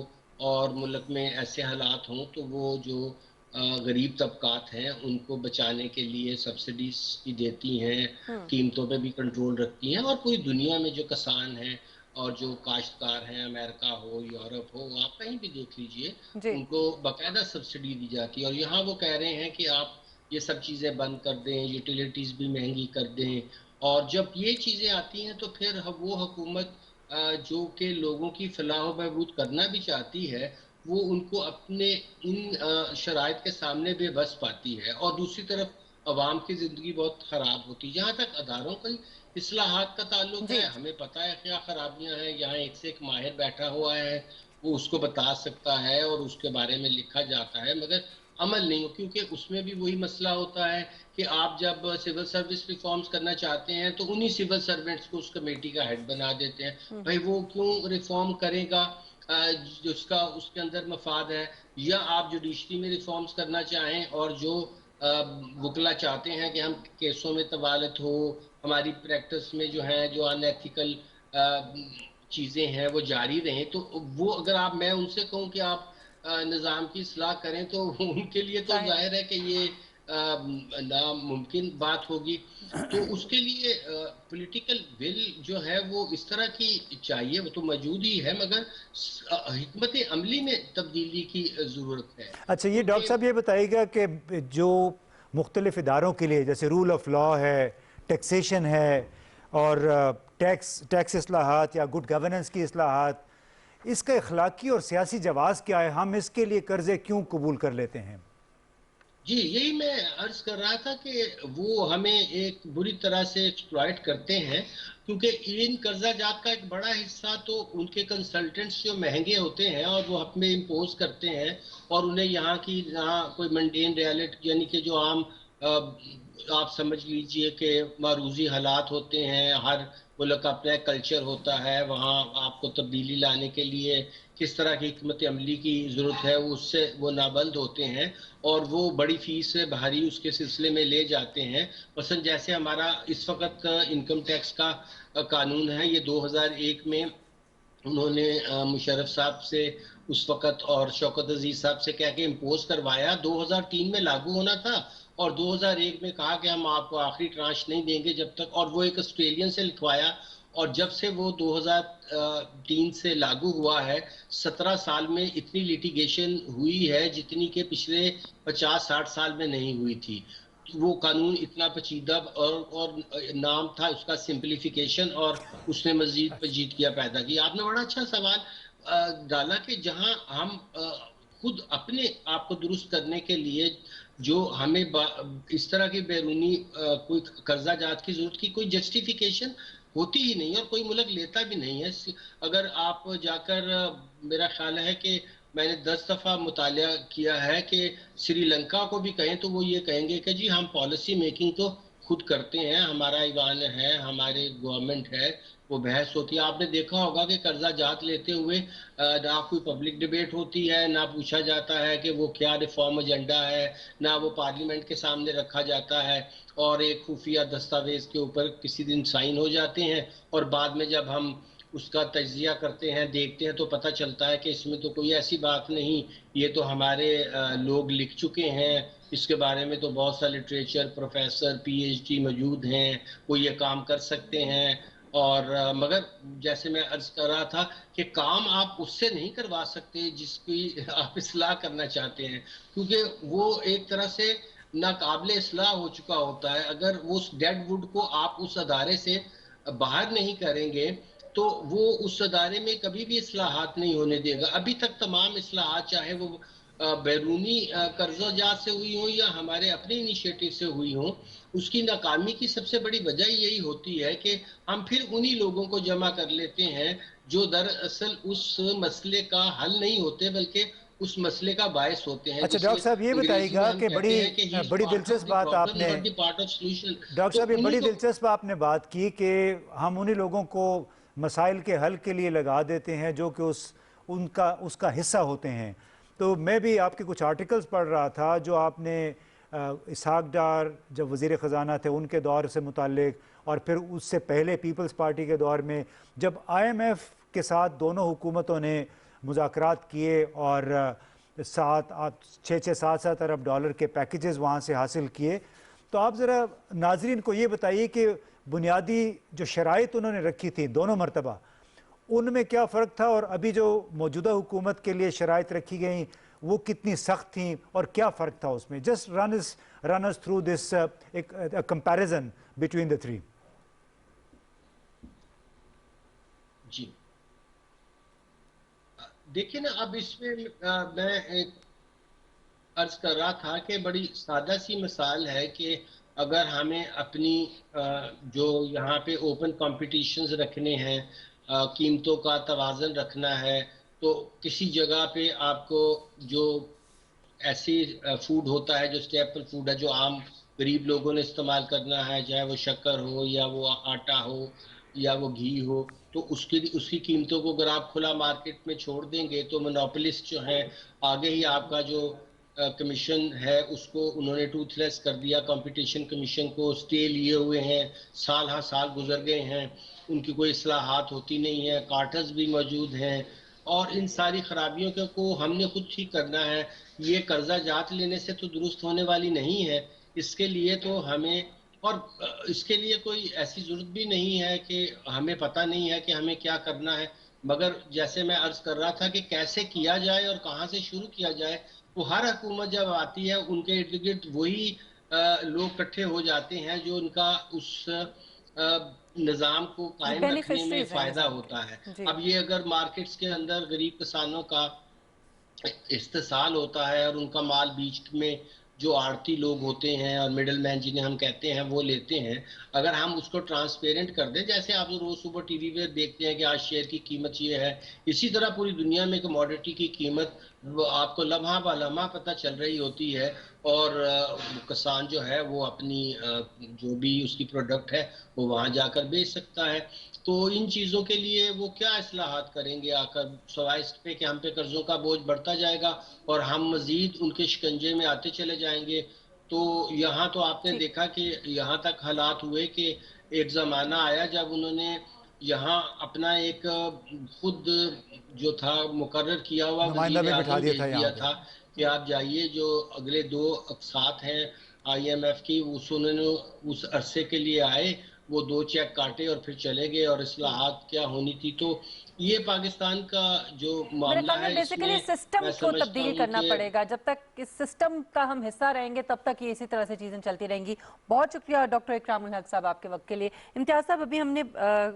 और मुल्क में ऐसे हालात हों तो वो जो गरीब तबकात हैं उनको बचाने के लिए सब्सिडीज भी देती हैं, कीमतों पे भी कंट्रोल रखती हैं, और पूरी दुनिया में जो किसान हैं और जो काश्तकार हैं, अमेरिका हो यूरोप हो, आप कहीं भी देख लीजिए, उनको बाकायदा सब्सिडी दी जाती है। और यहाँ वो कह रहे हैं कि आप ये सब चीज़ें बंद कर दें, यूटिलिटीज़ भी महंगी कर दें, और जब ये चीज़ें आती हैं तो फिर वो हुकूमत जो कि लोगों की फलाह व बहबूद करना भी चाहती है वो उनको अपने इन शराइत के सामने बेबस पाती है, और दूसरी तरफ अवाम की ज़िंदगी बहुत ख़राब होती है। जहाँ तक अदारों की इस्लाहात का ताल्लुक है, हमें पता है क्या ख़राबियाँ हैं, यहाँ एक से एक माहिर बैठा हुआ है, वो उसको बता सकता है और उसके बारे में लिखा जाता है, मगर अमल नहीं हो, क्योंकि उसमें भी वही मसला होता है कि आप जब सिविल सर्विस रिफॉर्म्स करना चाहते हैं तो उन्हीं सिविल सर्वेंट्स को उस कमेटी का हेड बना देते हैं। भाई वो क्यों रिफॉर्म करेगा जिसका उसके अंदर मफाद है? या आप जुडिशरी में रिफॉर्म्स करना चाहें और जो वकला चाहते हैं कि हम केसों में तवालत हो, हमारी प्रैक्टिस में जो है जो अनएथिकल चीज़ें हैं वो जारी रहें, तो वो अगर आप मैं उनसे कहूँ कि आप निज़ाम की इस्लाह करें तो उनके लिए तो जाहिर है कि ये नामुमकिन बात होगी। तो उसके लिए पॉलिटिकल विल जो है वो इस तरह की चाहिए, वो तो मौजूद ही है, मगर हिकमत अमली में तब्दीली की ज़रूरत है। अच्छा, ये डॉक्टर साहब ये बताइएगा कि जो मुख्तलिफ इदारों के लिए जैसे रूल ऑफ लॉ है, टैक्सेशन है और टैक्स इस्लाहात या गुड गवर्नेंस की इस्लाहात, इसका अखलाकी और सियासी जवाज़ क्या है? हम इसके लिए कर्जे क्यों कबूल कर लेते हैं? जी, यही मैं अर्ज कर रहा था कि वो हमें एक बुरी तरह से एक्सप्लॉइट करते हैं, क्योंकि इन कर्जा जात का एक बड़ा हिस्सा तो उनके कंसल्टेंट्स जो महंगे होते हैं और वो हमें इम्पोज करते हैं, और उन्हें यहाँ की जहाँ कोई मंडेन रियलिटी यानी कि जो आम आप समझ लीजिए कि मारूजी हालात होते हैं, हर मुल्क का अपना कल्चर होता है, वहाँ आपको तब्दीली लाने के लिए किस तरह की हिकमत अमली की ज़रूरत है उससे वो नाबल्द होते हैं और वो बड़ी फीस से भारी उसके सिलसिले में ले जाते हैं। मसलन जैसे हमारा इस वक्त इनकम टैक्स का कानून है, ये 2001 में उन्होंने मुशर्रफ साहब से उस वक्त और शौकत अजीज साहब से कह के इम्पोज करवाया। 2003 में लागू होना था और 2001 में कहा कि हम आपको आखिरी ट्रांश नहीं देंगे जब तक, और वो एक ऑस्ट्रेलियन से लिखवाया, और जब से वो 2003 से लागू हुआ है 17 साल में इतनी लिटिगेशन हुई है जितनी के पिछले 50-60 साल में नहीं हुई थी। वो कानून इतना पेचीदा और नाम था उसका सिंप्लीफिकेशन, और उसने मजीद पेचीदगियां पैदा की। आपने बड़ा अच्छा सवाल डाला कि जहां हम खुद अपने आप को दुरुस्त करने के लिए जो हमें इस तरह की बैरूनी कोई कर्जा जात की जरूरत की कोई जस्टिफिकेशन होती ही नहीं और कोई मुल्क लेता भी नहीं है। अगर आप जाकर मेरा ख्याल है कि मैंने 10 दफ़ा मुतालिया किया है कि श्रीलंका को भी कहें तो वो ये कहेंगे कि जी हम पॉलिसी मेकिंग तो खुद करते हैं, हमारा ईवान है, हमारे गवर्नमेंट है, वो बहस होती है। आपने देखा होगा कि कर्जा जात लेते हुए ना कोई पब्लिक डिबेट होती है, ना पूछा जाता है कि वो क्या रिफॉर्म एजेंडा है, ना वो पार्लियामेंट के सामने रखा जाता है, और एक खुफिया दस्तावेज के ऊपर किसी दिन साइन हो जाते हैं और बाद में जब हम उसका तजिया करते हैं, देखते हैं, तो पता चलता है कि इसमें तो कोई ऐसी बात नहीं, ये तो हमारे लोग लिख चुके हैं, इसके बारे में तो बहुत सा लिटरेचर, प्रोफेसर, पीएचडी मौजूद हैं, वो ये काम कर सकते हैं। और मगर जैसे मैं अर्ज कर रहा था कि काम आप उससे नहीं करवा सकते जिसकी आप इस्लाह करना चाहते हैं, क्योंकि वो एक तरह से नाकाबिले इस्लाह हो चुका होता है। अगर वो उस डेड वुड को आप उस अदारे से बाहर नहीं करेंगे तो वो उस अदारे में कभी भी इस्लाहात नहीं होने देगा। अभी तक तमाम इस्लाहात चाहे वो बैरूनी कर्जाजात से हुई हो या हमारे अपने इनिशिएटिव से हुई हो, उसकी नाकामी की सबसे बड़ी वजह यही होती है कि हम फिर उन्हीं लोगों को जमा कर लेते हैं जो दरअसल उस मसले का हल नहीं होते बल्कि उस मसले का बायस होते हैं। अच्छा डॉक्टर साहब ये बताइएगा कि बड़ी दिलचस्प बात आपने डॉक्टर साहब ये बड़ी दिलचस्प आपने बात की कि हम उन्हीं लोगों को मसाइल के हल के लिए लगा देते हैं जो कि उसका हिस्सा होते हैं। तो मैं भी आपके कुछ आर्टिकल्स पढ़ रहा था जो आपने इसहाक डार जब वज़ीर ख़जाना थे उनके दौर से मुताल्लिक, और फिर उससे पहले पीपल्स पार्टी के दौर में जब IMF के साथ दोनों हुकूमतों ने मुज़ाकरात किए और 6-7 अरब डॉलर के पैकेजेस वहाँ से हासिल किए। तो आप ज़रा नाजरीन को ये बताइए कि बुनियादी जो शराइत उन्होंने रखी थी दोनों मरतबा, उनमें क्या फ़र्क था और अभी जो मौजूदा हुकूमत के लिए शराइत रखी गई वो कितनी सख्त थी और क्या फ़र्क था उसमें? Just run us through this comparison between the three. जी देखिए ना, अब इसमें मैं एक अर्ज कर रहा था कि बड़ी सादा सी मिसाल है कि अगर हमें अपनी जो यहाँ पे ओपन कॉम्पिटिशन्स रखने हैं, कीमतों का तवाज़न रखना है, तो किसी जगह पे आपको जो ऐसी फूड होता है जो स्टेपल फूड है, जो आम गरीब लोगों ने इस्तेमाल करना है, चाहे वो शक्कर हो या वो आटा हो या वो घी हो, तो उसकी कीमतों को अगर आप खुला मार्केट में छोड़ देंगे तो मोनोपोलिस्ट जो है आगे ही आपका जो कमीशन है उसको उन्होंने टूथलेस कर दिया। कंपटीशन कमीशन को स्टे लिए हुए हैं, साल हाँ साल गुजर गए हैं, उनकी कोई इस्लाहात होती नहीं है, कार्टर्स भी मौजूद हैं, और इन सारी खराबियों को हमने खुद ठीक करना है। ये कर्जा जात लेने से तो दुरुस्त होने वाली नहीं है। इसके लिए तो हमें, और इसके लिए कोई ऐसी जरूरत भी नहीं है कि हमें पता नहीं है कि हमें क्या करना है, मगर जैसे मैं अर्ज कर रहा था कि कैसे किया जाए और कहाँ से शुरू किया जाए, तो हर हुकूमत जब आती है उनके इर्द गिर्द वही लोग इकट्ठे हो जाते हैं जो उनका उस निज़ाम को कायम रखने में फ़ायदा होता है। अब ये अगर मार्केट्स के अंदर गरीब किसानों का इस्तेसाल होता है और उनका माल बीच में जो आड़ती लोग होते हैं और मिडल मैन जिन्हें हम कहते हैं वो लेते हैं, अगर हम उसको ट्रांसपेरेंट कर दें, जैसे आप रोज़ सुबह टीवी पे देखते हैं कि आज शेयर की कीमत ये है, इसी तरह पूरी दुनिया में कमोडिटी की कीमत आपको लम्हा ब लम्हा पता चल रही होती है, और किसान जो है वो अपनी जो भी उसकी प्रोडक्ट है वो वहाँ जाकर बेच सकता है। तो इन चीज़ों के लिए वो क्या इस्लाहात करेंगे आकर, सवाए इस पे कि हम पे कर्जों का बोझ बढ़ता जाएगा और हम मज़ीद उनके शिकंजे में आते चले जाएंगे। तो यहाँ तो आपने देखा कि यहाँ तक हालात हुए कि एक ज़माना आया जब उन्होंने यहाँ अपना एक खुद जो था मुकर्रर किया हुआ वज़ीर आज़म भेज दिया था कि आप जाइए, जो अगले 2 अक़सात हैं IMF की, उन्होंने उस अरसे के लिए आए, वो 2 चेक काटे और फिर चले गए, और इस्लाहात क्या होनी थी। तो ये पाकिस्तान का जो मामला है, बेसिकली सिस्टम को तब्दील करना पड़ेगा। जब तक इस सिस्टम का हम हिस्सा रहेंगे तब तक ये इसी तरह से चीजें चलती रहेंगी। बहुत शुक्रिया डॉक्टर इकरामुल हक साहब आपके वक्त के लिए। इम्तियाज साहब, अभी हमने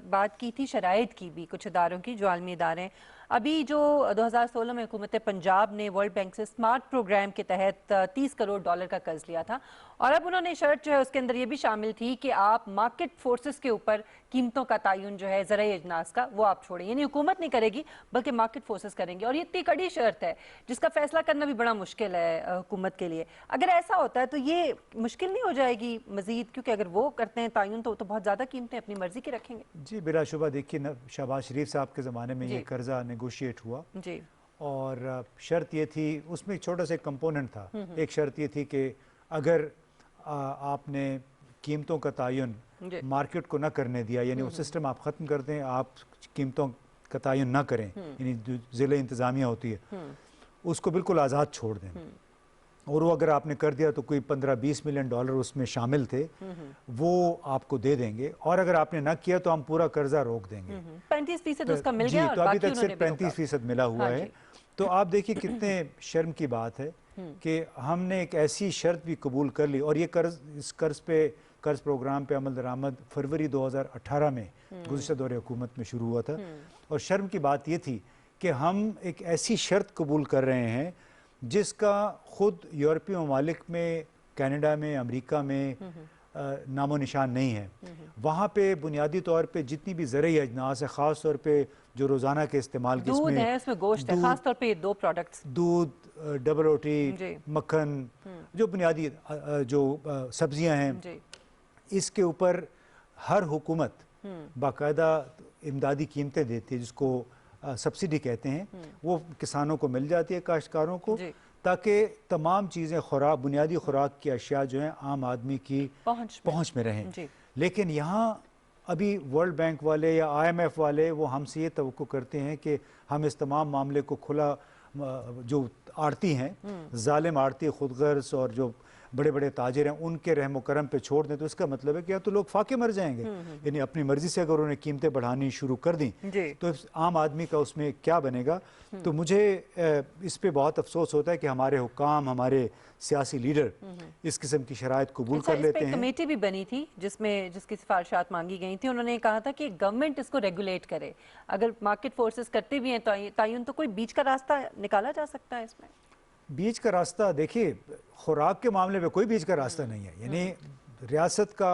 बात की थी शराइत की भी, कुछ इदारों की जो आलमी इदारे हैं। अभी जो 2016 में हुकूमत पंजाब ने वर्ल्ड बैंक से स्मार्ट प्रोग्राम के तहत $30 करोड़ का कर्ज लिया था, और अब उन्होंने शर्त जो है उसके अंदर ये भी शामिल थी कि आप मार्केट फोर्सेस के ऊपर कीमतों का तयन जो है ज़राई अजनास का वो आप छोड़ें, यानी हुकूमत नहीं करेगी बल्कि मार्केट फोर्सेस करेंगे। और ये इतनी कड़ी शर्त है जिसका फैसला करना भी बड़ा मुश्किल है हुकूमत के लिए। अगर ऐसा होता है तो ये मुश्किल नहीं हो जाएगी मजीद, क्योंकि अगर वो करते हैं तयन तो बहुत ज़्यादा कीमतें अपनी मर्जी की रखेंगे। जी बिलाशुबा, देखिए शहबाज शरीफ साहब के ज़माने में ये कर्जा नेगोशिएट हुआ जी, और शर्त ये थी, उसमें एक छोटा सा कंपोनेंट था। एक शर्त ये थी कि अगर आपने कीमतों का तयन मार्केट को ना करने दिया, यानी वो सिस्टम आप ख़त्म कर दें, आप कीमतों का तयन ना करें, यानी जो ज़िले इंतज़ामिया होती है उसको बिल्कुल आज़ाद छोड़ दें, और वो अगर आपने कर दिया तो कोई $15-20 मिलियन उसमें शामिल थे, वो आपको दे देंगे, और अगर आपने ना किया तो हम पूरा कर्जा रोक देंगे। 35% उसका मिल गया, तो अभी तक सिर्फ 35% मिला हुआ है। तो आप देखिए कितने शर्म की बात है कि हमने एक ऐसी शर्त भी कबूल कर ली, और ये इस कर्ज प्रोग्राम पे अमल दरामद फरवरी 2018 में गुज़िश्ता दौरे हुकूमत में शुरू हुआ था। और शर्म की बात ये थी कि हम एक ऐसी शर्त कबूल कर रहे हैं जिसका ख़ुद यूरोपीय ममालिक में, कनाडा में, अमेरिका में नामो निशान नहीं है। वहाँ पे बुनियादी तौर पे जितनी भी ज़रूरी अजनास है, ख़ास तौर पे जो रोज़ाना के इस्तेमाल के, दूध है, इसमें गोश्त है, ख़ास तौर पे 2 प्रोडक्ट्स, दूध, डबल रोटी, मक्खन, जो बुनियादी जो सब्जियां हैं, इसके ऊपर हर हुकूमत बाकायदा इमदादी कीमतें देती है, जिसको सब्सिडी कहते हैं। वो किसानों को मिल जाती है, काश्तकारों को, ताकि तमाम चीज़ें खुराक, बुनियादी खुराक की अशिया जो हैं आम आदमी की पहुँच में रहें। लेकिन यहाँ अभी वर्ल्ड बैंक वाले या IMF वाले वो हमसे ये तवक्को करते हैं कि हम इस तमाम मामले को खुला, जो आड़ती हैं, जालिम आड़ती, खुदगर्ज और जो बड़े बड़े ताजिर हैं, उनके रहम करम पे छोड़ दें, तो इसका मतलब है कि या तो लोग फाके मर जाएंगे, यानी अपनी मर्जी से अगर उन्होंने कीमतें बढ़ानी शुरू कर दी तो आम आदमी का उसमें क्या बनेगा। तो मुझे इस पे बहुत अफसोस होता है कि हमारे हुकाम, हमारे सियासी लीडर इस किस्म की शराइत कबूल कर लेते हैं। कमेटी भी बनी थी जिसकी सिफारिशात मांगी गई थी, उन्होंने कहा था कि गवर्नमेंट इसको रेगुलेट करे। अगर मार्केट फोर्सेस करते भी हैं तयन, तो कोई बीच का रास्ता निकाला जा सकता है इसमें। बीच का रास्ता, देखिए खुराक के मामले में कोई बीच का रास्ता नहीं है, यानी रियासत का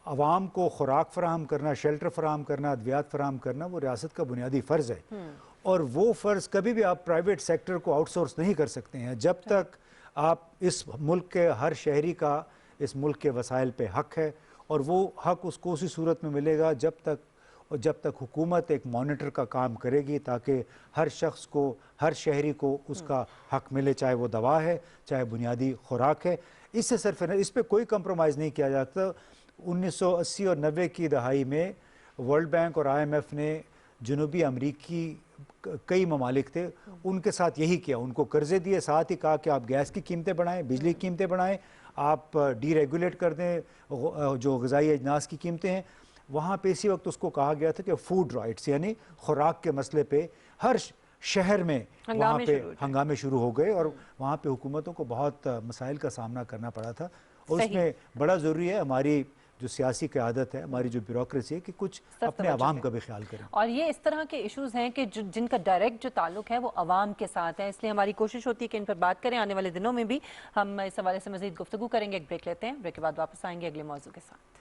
आवाम को खुराक फराहम करना, शेल्टर फराहम करना, अद्वियात फराहम करना, वो रियासत का बुनियादी फ़र्ज़ है। और वो फ़र्ज़ कभी भी आप प्राइवेट सेक्टर को आउटसोर्स नहीं कर सकते हैं। जब तक आप इस मुल्क के हर शहरी का इस मुल्क के वसाइल पे हक है, और वो हक उसको उसी सूरत में मिलेगा जब तक हुकूमत एक मॉनिटर का काम करेगी, ताकि हर शख्स को, हर शहरी को उसका हक मिले, चाहे वो दवा है, चाहे बुनियादी खुराक है। इससे सिर्फ इस पर कोई कंप्रोमाइज़ नहीं किया जाता। 1980 और 90 की दहाई में वर्ल्ड बैंक और IMF ने जनूबी अमरीकी कई ममालिक थे, उनके साथ यही किया, उनको कर्जे दिए, साथ ही कहा कि आप गैस की कीमतें बढ़ाएं, बिजली की कीमतें बढ़ाएं, आप डीरेगुलेट कर दें जो ग़िज़ाई अजनास की कीमतें हैं। वहाँ पे इसी वक्त उसको कहा गया था कि फूड राइट्स यानी खुराक के मसले पे हर शहर में वहाँ पे हंगामे शुरू हो गए, और वहाँ पे हुकूमतों को बहुत मसाइल का सामना करना पड़ा था। और उसमें बड़ा ज़रूरी है हमारी जो सियासी क़यादत है, हमारी जो ब्यूरोक्रेसी है, कि कुछ अपने आवाम का भी ख्याल करें। और ये इस तरह के इश्यूज़ हैं कि जिनका डायरेक्ट जो ताल्लुक है वो आवाम के साथ है, इसलिए हमारी कोशिश होती है कि इन पर बात करें। आने वाले दिनों में भी हम इस हवाले से मज़ीद गुफ्तगू करेंगे। एक ब्रेक लेते हैं, ब्रेक के बाद वापस आएंगे अगले मौजू के साथ।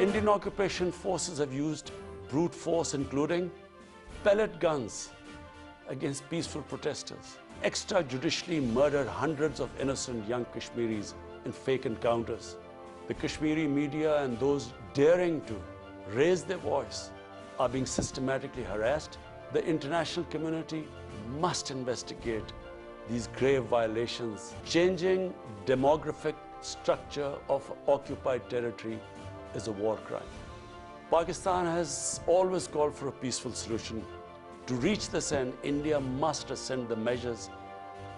Indian occupation forces have used brute force, including pellet guns, against peaceful protesters, extrajudicially murdered hundreds of innocent young Kashmiris in fake encounters. The Kashmiri media and those daring to raise their voice are being systematically harassed. The international community must investigate these grave violations. Changing demographic structure of occupied territory is a war crime. Pakistan has always called for a peaceful solution. To reach this end, India must rescind the measures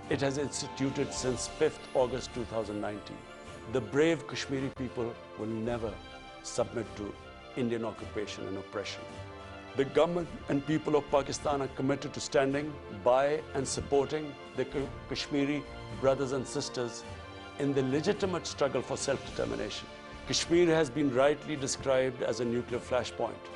it has instituted since 5th August 2019. The brave Kashmiri people will never submit to Indian occupation and oppression. The government and people of Pakistan are committed to standing by and supporting the Kashmiri brothers and sisters in the legitimate struggle for self-determination. Kashmir has been rightly described as a nuclear flashpoint.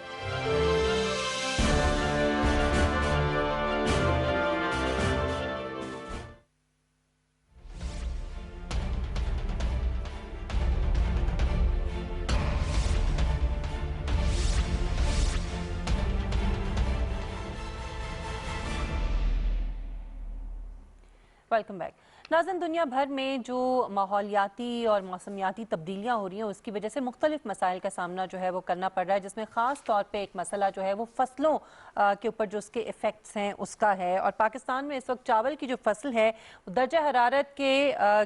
Welcome back. नाज़रीन, दुनिया भर में जो माहौलियाती और मौसमियाती तब्दीलियाँ हो रही हैं उसकी वजह से मुख्तलिफ मसाइल का सामना जो है वो करना पड़ रहा है, जिसमें ख़ास तौर पे एक मसला जो है वो फसलों के ऊपर जो उसके इफ़ेक्ट्स हैं उसका है। और पाकिस्तान में इस वक्त चावल की जो फसल है दर्जा हरारत के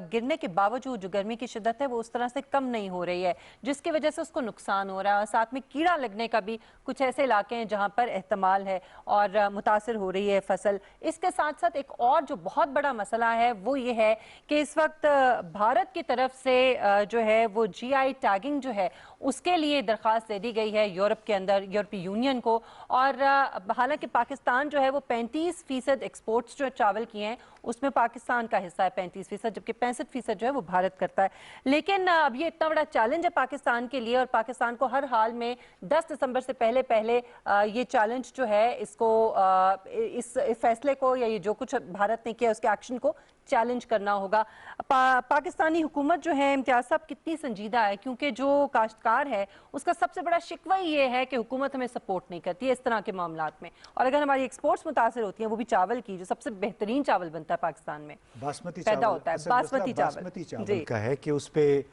गिरने के बावजूद जो गर्मी की शिद्दत है वो उस तरह से कम नहीं हो रही है, जिसकी वजह से उसको नुकसान हो रहा है। और साथ में कीड़ा लगने का भी कुछ ऐसे इलाके हैं जहाँ पर एहतमाल है और मुतासर हो रही है फसल। इसके साथ साथ एक और जो बहुत बड़ा मसला है वो ये है कि इस वक्त भारत की तरफ से जो है वो GI टैगिंग जो है उसके लिए दरख्वास्त दे दी गई है यूरोप के अंदर, यूरोपीय यूनियन को। और हालांकि पाकिस्तान जो है वो 35% एक्सपोर्ट्स जो चावल किए हैं उसमें पाकिस्तान का हिस्सा है 35%, जबकि 65% जो है वो भारत करता है। लेकिन अब ये इतना बड़ा चैलेंज है पाकिस्तान के लिए और पाकिस्तान को हर हाल में 10 दिसंबर से पहले ये चैलेंज जो है इसको इस फैसले को या ये जो कुछ भारत ने किया उसके एक्शन को चैलेंज करना होगा। पाकिस्तानी हुकूमत जो है इम्तियाज साहब कितनी संजीदा है, क्योंकि जो काश्तकार है उसका सबसे बड़ा शिकवा ये है कि हुकूमत हमें सपोर्ट नहीं करती है इस तरह के मामलात में, और अगर हमारी एक्सपोर्ट्स मुतासर होती हैं वो भी चावल की, जो सबसे बेहतरीन चावल बनता है पाकिस्तान में बासमती पैदा होता है, बासमती चावल का है कि उस पे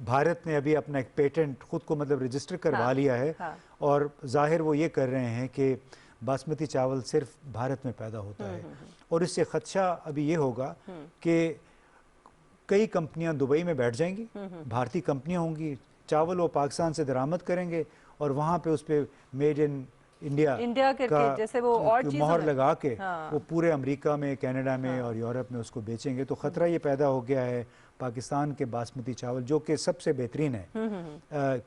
भारत ने अभी अपना एक पेटेंट खुद को मतलब रजिस्टर करवा लिया है। और जाहिर वो ये कर रहे हैं कि बासमती चावल सिर्फ भारत में पैदा होता है, और इससे खदशा अभी ये होगा कि कई कंपनियां दुबई में बैठ जाएंगी, भारतीय कंपनियां होंगी, चावल वो पाकिस्तान से दरामद करेंगे और वहाँ पे उस पे मेड इन इंडिया का जैसे वो और मोहर लगा के वो पूरे अमेरिका में, कनाडा में और यूरोप में उसको बेचेंगे। तो खतरा ये पैदा हो गया है पाकिस्तान के बासमती चावल जो कि सबसे बेहतरीन है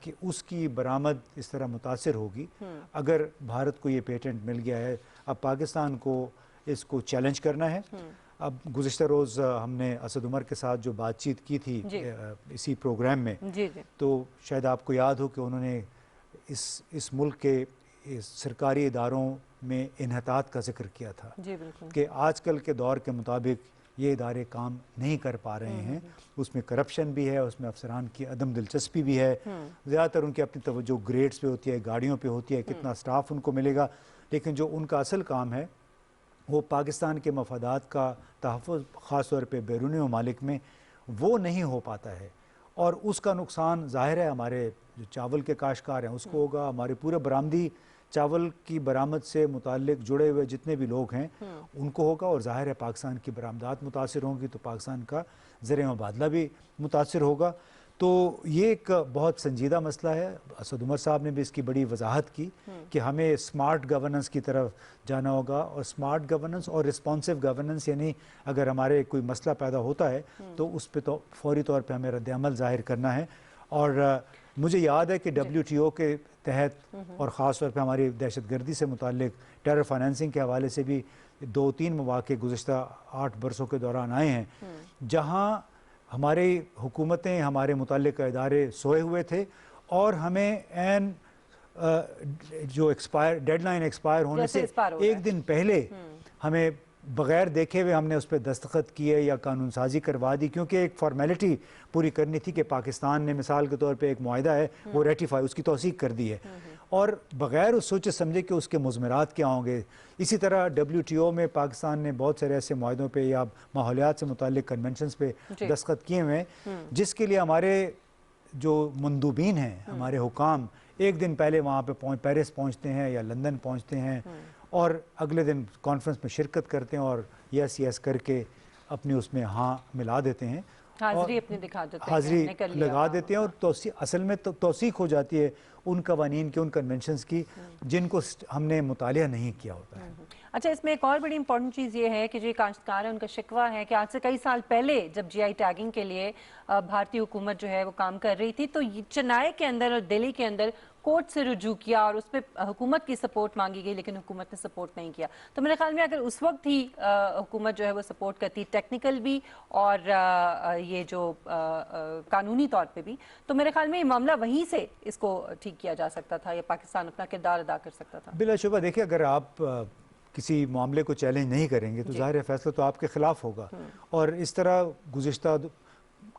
कि उसकी बरामद इस तरह मुतासिर होगी अगर भारत को ये पेटेंट मिल गया है। अब पाकिस्तान को इसको चैलेंज करना है। अब गुज़िश्ता रोज़ हमने असद उमर के साथ जो बातचीत की थी इसी प्रोग्राम में, तो शायद आपको याद हो कि उन्होंने इस मुल्क के इस सरकारी इदारों में इन्हतात का जिक्र किया था जी बिल्कुल कि आजकल के दौर के मुताबिक ये इदारे काम नहीं कर पा रहे हैं, उसमें करप्शन भी है, उसमें अफसरान की अदम दिलचस्पी भी है, ज़्यादातर उनकी अपनी तवज्जो ग्रेड्स पे होती है, गाड़ियों पे होती है, कितना स्टाफ उनको मिलेगा, लेकिन जो उनका असल काम है वो पाकिस्तान के मफादात का तहफ़्फ़ुज़ ख़ास तौर पे बैरूनी ममालिक में वो नहीं हो पाता है। और उसका नुकसान ज़ाहिर है हमारे जो चावल के काश्तकार हैं उसको होगा, हमारे पूरे बरामदी चावल की बरामद से मुताल्लिक जुड़े हुए जितने भी लोग हैं उनको होगा, और ज़ाहिर है पाकिस्तान की बरामदात मुतासिर होंगी तो पाकिस्तान का ज़र मुबादला भी मुतासिर होगा। तो ये एक बहुत संजीदा मसला है। असद उमर साहब ने भी इसकी बड़ी वजाहत की कि हमें स्मार्ट गवर्नेंस की तरफ जाना होगा, और स्मार्ट गवर्नेंस और रिस्पॉन्सिव गवर्नेंस यानी अगर हमारे कोई मसला पैदा होता है तो उस पर तो फौरी तौर पे हमें रद्द-ए-अमल ज़ाहिर करना है। और मुझे याद है कि WTO के तहत और ख़ास तौर पे हमारी दहशतगर्दी से मुताल्लिक टेरर फाइनेंसिंग के हवाले से भी 2-3 मौक़े गुज़िश्ता 8 बरसों के दौरान आए हैं जहाँ हमारी हुकूमतें, हमारे मुताल्लिक़ इदारे सोए हुए थे और हमें एन जो डेडलाइन एक्सपायर होने से एक दिन पहले हमें बग़ैर देखे हुए हमने उस पर दस्तखत किए या कानून साजी करवा दी, क्योंकि एक फॉर्मेलिटी पूरी करनी थी कि पाकिस्तान ने मिसाल के तौर पे एक मुआहिदा है वो रेटिफाई उसकी तौसीक कर दी है, और बग़ैर उस सोचे समझे कि उसके मुज़मरात क्या होंगे। इसी तरह WTO में पाकिस्तान ने बहुत सारे ऐसे मुआहिदों पे या माहौलियात से मुताल्लिक कन्वेंशंस पे दस्तखत किए हुए हैं जिसके लिए हमारे जो मंदूबीन हैं, हमारे हुकाम एक दिन पहले वहाँ पे पेरिस पहुँचते हैं या लंदन पहुँचते हैं और अगले दिन कॉन्फ्रेंस में शिरकत करते हैं और यस करके अपनी उसमें हाँ मिला देते हैं, हाज़िरी अपनी दिखा देते हैं, हाज़िरी लगा देते हैं, और असल में तो तौसीक हो जाती है उन कवानीन की, उन कन्वेंशंस की जिनको हमने मुतालिया नहीं किया होता है। अच्छा, इसमें एक और बड़ी इंपॉर्टेंट चीज़ ये है कि जो काश्तकार है उनका शिकवा है कि आज से कई साल पहले जब GI टैगिंग के लिए भारतीय हुकूमत जो है वो काम कर रही थी तो चेन्नई के अंदर और दिल्ली के अंदर कोर्ट से रुजू किया और उस पर हुकूमत की सपोर्ट मांगी गई, लेकिन हुकूमत ने सपोर्ट नहीं किया। तो मेरे ख्याल में अगर उस वक्त ही हुकूमत जो है वो सपोर्ट करती टेक्निकल भी और ये जो कानूनी तौर पे भी, तो मेरे ख्याल में ये मामला वहीं से इसको ठीक किया जा सकता था या पाकिस्तान अपना किरदार अदा कर सकता था। बिलाशुबा देखिए, अगर आप किसी मामले को चैलेंज नहीं करेंगे तो ज़ाहिर है फैसला तो आपके ख़िलाफ़ होगा, और इस तरह गुज़िश्ता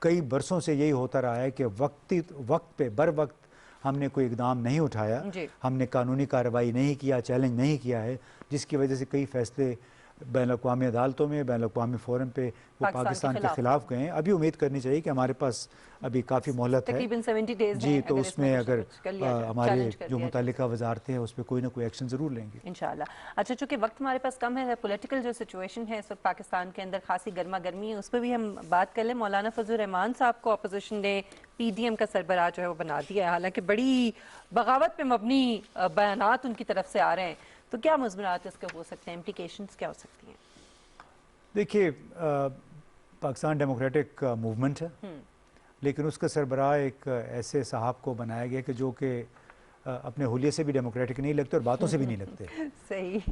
कई बरसों से यही होता रहा है कि वक्त पे बर वक्त हमने कोई इकदाम नहीं उठाया, हमने कानूनी कार्रवाई नहीं किया, चैलेंज नहीं किया है, जिसकी वजह से कई फैसले बैन-अक़वामी अदालतों में, बैन-अक़वामी फ़ोरम पे वो पाकिस्तान के ख़िलाफ़ गए हैं। अभी उम्मीद करनी चाहिए कि हमारे पास अभी काफ़ी मोहलत है, तकरीबन 70 डेज़ जी, तो उसमें अगर हमारे जो मुतल्लिका वजारतें हैं उस पर कोई ना कोई एक्शन ज़रूर लेंगे इंशाअल्लाह। अच्छा, चूँकि वक्त हमारे पास कम है, पॉलिटिकल जो सिचुएशन है इस वक्त पाकिस्तान के अंदर खासी गर्मा गर्मी है, उस पर भी हम बात कर लें। मौलाना फजल रहमान साहब को अपोजिशन ने PDM का सरबराह जो है वो बना दिया है, हालांकि बड़ी बगावत पे मबनी बयानात उनकी तरफ से आ रहे हैं, तो क्या मुज़मरात इसके हो सकते हैं, इम्प्लिकेशंस क्या हो सकती हैं? देखिए, पाकिस्तान डेमोक्रेटिक मूवमेंट है, लेकिन उसका सरबराह एक ऐसे साहब को बनाया गया कि जो कि अपने हुलिये से भी डेमोक्रेटिक नहीं लगते और बातों से भी नहीं लगते सही,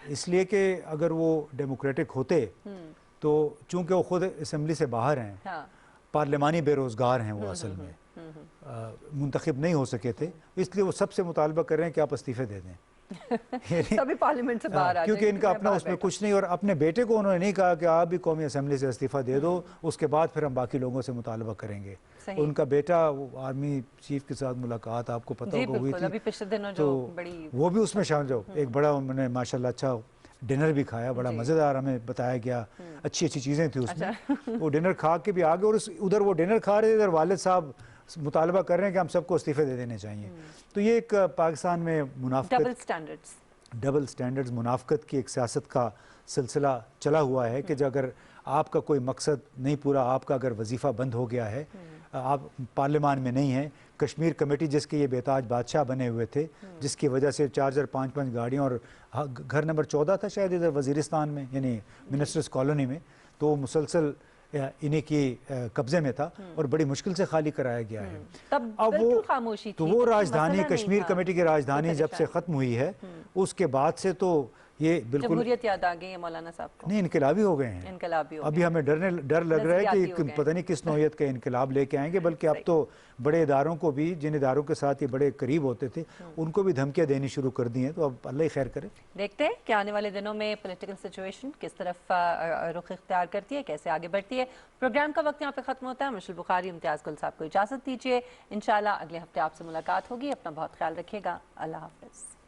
इसलिए कि अगर वो डेमोक्रेटिक होते तो चूंकि वो खुद असम्बली से बाहर हैं, हाँ। पार्लिमानी बेरोज़गार हैं वो असल में मुंतखब नहीं हो सके थे, इसलिए वो सबसे मुतालबा कर रहे हैं कि आप इस्तीफ़े दे दें सभी पार्लियामेंट से बाहर आ, क्योंकि इनका अपना उसमें कुछ नहीं, और अपने बेटे को उन्होंने नहीं कहा कि आप भी कौमी असम्बली से इस्तीफ़ा दे दो, उसके बाद फिर हम बाकी लोगों से मुतालबा करेंगे। उनका बेटा आर्मी चीफ के साथ मुलाकात आपको पता होगा हुई थी, तो वो भी उसमें शामिल हो, एक बड़ा उन्होंने माशाल्लाह अच्छा डिनर भी खाया, बड़ा मज़ेदार हमें बताया गया, अच्छी अच्छी चीज़ें थी उसमें। वो डिनर खा के भी आ गए और उधर वो डिनर खा रहे थे, इधर वालिद साहब मुतालबा कर रहे हैं कि हम सबको इस्तीफ़े दे देने चाहिए। तो ये एक पाकिस्तान में डबल स्टैंडर्ड्स मुनाफ़कत की एक सियासत का सिलसिला चला हुआ है कि अगर आपका कोई मकसद नहीं पूरा, आपका अगर वजीफ़ा बंद हो गया है, आप पार्लियामान में नहीं हैं, कश्मीर कमेटी जिसके ये बेताज बादशाह बने हुए थे, जिसकी वजह से 4 5 गाड़ियाँ और घर नंबर 14 था शायद इधर वजीरिस्तान में, यानी मिनिस्टर्स कॉलोनी में, तो मुसलसल इन्हीं की कब्जे में था और बड़ी मुश्किल से खाली कराया गया है। अब वो खामोशी तो वो राजधानी कश्मीर कमेटी की राजधानी जब से ख़त्म हुई है उसके बाद से तो ये बिल्कुल जमहूरियत याद आ गई है मौलाना साहब को। नहीं, इनकलाबी हो गए हैं, इनकलाबी हो अभी गए। हमें डर लग रहा है कि पता नहीं किस नौयत का इनकलाब लेके आएंगे, बल्कि अब तो बड़े इदारों को भी, जिन इदारों के साथ ये बड़े करीब होते थे, उनको भी धमकियां देनी शुरू कर दी हैं। तो अब अल्लाह ही खैर करे। देखते हैं कि आने वाले दिनों में पॉलिटिकल सिचुएशन किस तरफ रुख इख्तियार करती है, कैसे आगे बढ़ती है। प्रोग्राम का वक्त यहाँ पे खत्म होता है। मुशल बुखारी, इम्तियाज़ गुल साहब को इजाज़त दीजिए। इंशाल्लाह अगले हफ्ते आपसे मुलाकात होगी। अपना बहुत ख्याल रखिएगा। अल्लाह हाफ़िज़।